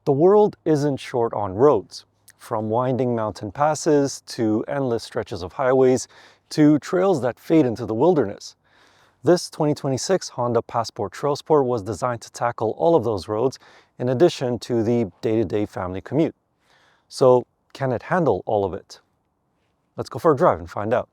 The world isn't short on roads, from winding mountain passes to endless stretches of highways to trails that fade into the wilderness. This 2026 Honda Passport Trailsport was designed to tackle all of those roads in addition to the day-to-day family commute. So, can it handle all of it? Let's go for a drive and find out.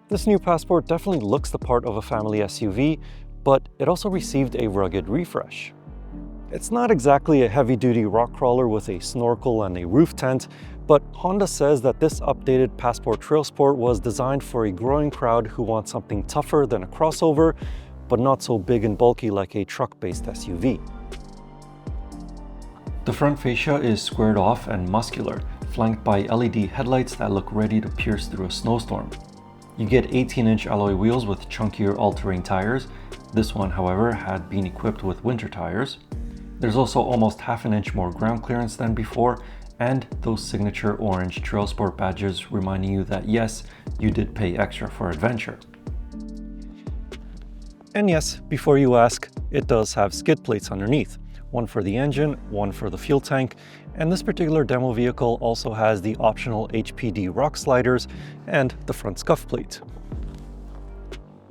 This new Passport definitely looks the part of a family SUV, but it also received a rugged refresh. It's not exactly a heavy-duty rock crawler with a snorkel and a roof tent, but Honda says that this updated Passport Trailsport was designed for a growing crowd who want something tougher than a crossover, but not so big and bulky like a truck-based SUV. The front fascia is squared off and muscular, flanked by LED headlights that look ready to pierce through a snowstorm. You get 18-inch alloy wheels with chunkier all-terrain tires. This one, however, had been equipped with winter tires. There's also almost half an inch more ground clearance than before, and those signature orange Trailsport badges reminding you that yes, you did pay extra for adventure. And yes, before you ask, it does have skid plates underneath. One for the engine, one for the fuel tank, and this particular demo vehicle also has the optional HPD rock sliders and the front scuff plate.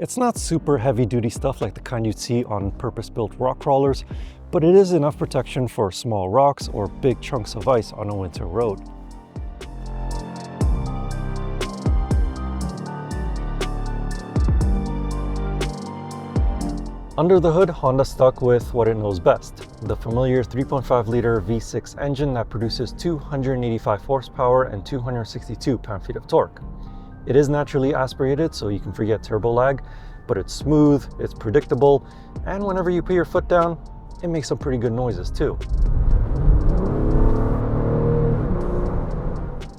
It's not super heavy-duty stuff like the kind you'd see on purpose-built rock crawlers, but it is enough protection for small rocks or big chunks of ice on a winter road. Under the hood, Honda stuck with what it knows best, the familiar 3.5-liter V6 engine that produces 285 horsepower and 262 pound-feet of torque. It is naturally aspirated, so you can forget turbo lag, but it's smooth, it's predictable, and whenever you put your foot down, it makes some pretty good noises too.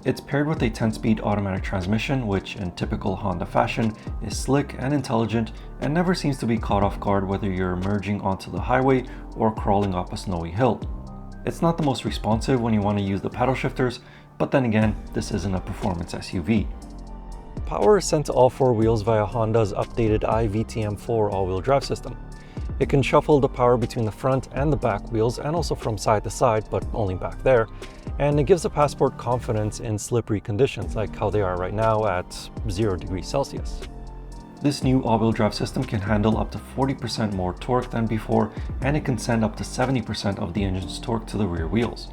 It's paired with a 10-speed automatic transmission, which in typical Honda fashion is slick and intelligent and never seems to be caught off guard whether you're merging onto the highway or crawling up a snowy hill. It's not the most responsive when you want to use the paddle shifters, but then again, this isn't a performance SUV. Power is sent to all four wheels via Honda's updated iVTM4 all-wheel drive system. It can shuffle the power between the front and the back wheels and also from side to side, but only back there. And it gives the Passport confidence in slippery conditions like how they are right now at 0 degrees Celsius. This new all-wheel drive system can handle up to 40% more torque than before, and it can send up to 70% of the engine's torque to the rear wheels.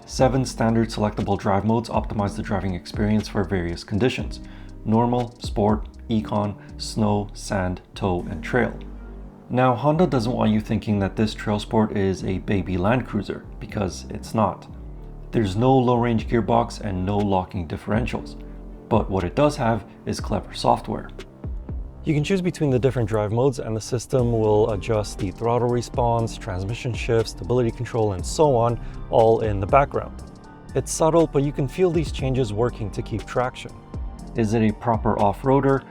7 standard selectable drive modes optimize the driving experience for various conditions: normal, sport, econ, snow, sand, tow, and trail. Now, Honda doesn't want you thinking that this Trailsport is a baby Land Cruiser, because it's not. There's no low-range gearbox and no locking differentials, but what it does have is clever software. You can choose between the different drive modes and the system will adjust the throttle response, transmission shift, stability control, and so on, all in the background. It's subtle, but you can feel these changes working to keep traction. Is it a proper off-roader?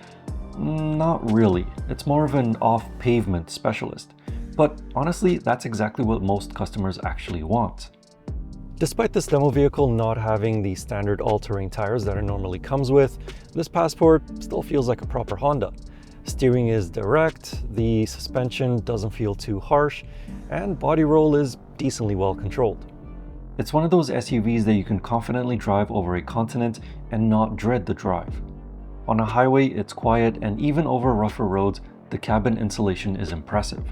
Not really. It's more of an off-pavement specialist. But honestly, that's exactly what most customers actually want. Despite this demo vehicle not having the standard all-terrain tires that it normally comes with, this Passport still feels like a proper Honda. Steering is direct, the suspension doesn't feel too harsh, and body roll is decently well controlled. It's one of those SUVs that you can confidently drive over a continent and not dread the drive. On a highway, it's quiet, and even over rougher roads, the cabin insulation is impressive.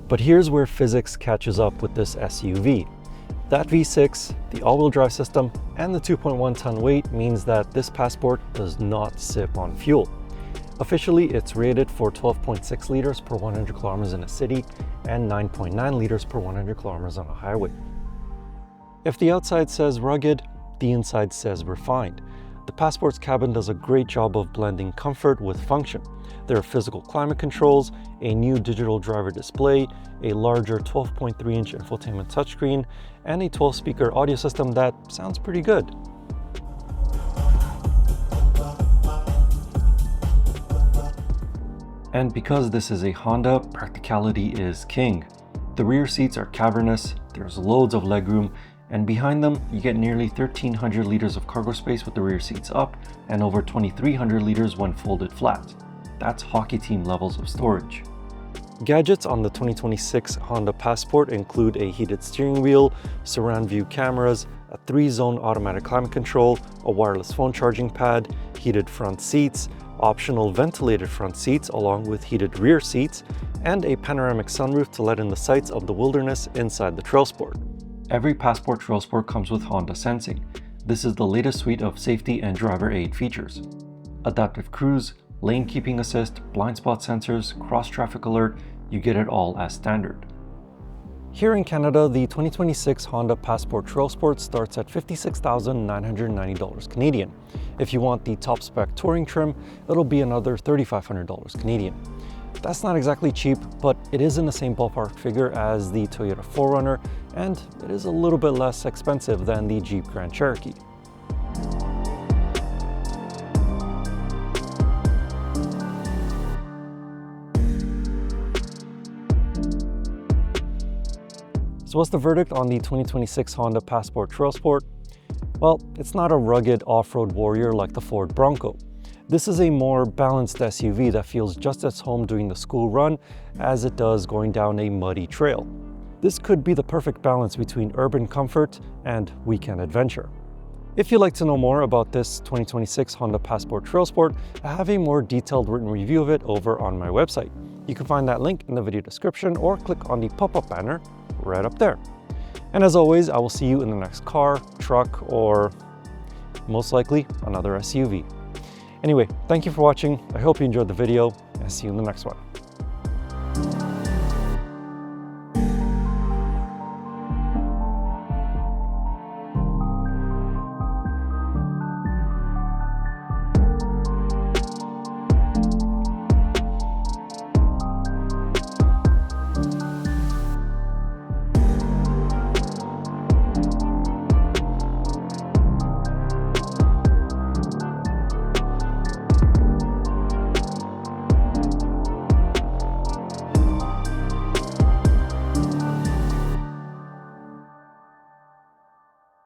But here's where physics catches up with this SUV. That V6, the all-wheel drive system, and the 2.1-ton weight means that this Passport does not sip on fuel. Officially, it's rated for 12.6 liters per 100 kilometers in a city and 9.9 liters per 100 kilometers on a highway. If the outside says rugged, the inside says refined. The Passport's cabin does a great job of blending comfort with function. There are physical climate controls, a new digital driver display, a larger 12.3-inch infotainment touchscreen, and a 12-speaker audio system that sounds pretty good. And because this is a Honda, practicality is king. The rear seats are cavernous, there's loads of legroom, and behind them, you get nearly 1,300 liters of cargo space with the rear seats up and over 2,300 liters when folded flat. That's hockey team levels of storage. Gadgets on the 2026 Honda Passport include a heated steering wheel, surround view cameras, a 3-zone automatic climate control, a wireless phone charging pad, heated front seats, optional ventilated front seats along with heated rear seats, and a panoramic sunroof to let in the sights of the wilderness inside the Trailsport. Every Passport Trailsport comes with Honda Sensing. This is the latest suite of safety and driver aid features. Adaptive cruise, lane keeping assist, blind spot sensors, cross traffic alert, you get it all as standard. Here in Canada, the 2026 Honda Passport Trailsport starts at $56,990 Canadian. If you want the top spec touring trim, it'll be another $3,500 Canadian. That's not exactly cheap, but it is in the same ballpark figure as the Toyota 4Runner, and it is a little bit less expensive than the Jeep Grand Cherokee. So what's the verdict on the 2026 Honda Passport Trailsport? Well, it's not a rugged off-road warrior like the Ford Bronco. This is a more balanced SUV that feels just as home doing the school run as it does going down a muddy trail. This could be the perfect balance between urban comfort and weekend adventure. If you'd like to know more about this 2026 Honda Passport Trailsport, I have a more detailed written review of it over on my website. You can find that link in the video description or click on the pop-up banner right up there. And as always, I will see you in the next car, truck, or most likely another SUV. Anyway, thank you for watching. I hope you enjoyed the video, and see you in the next one.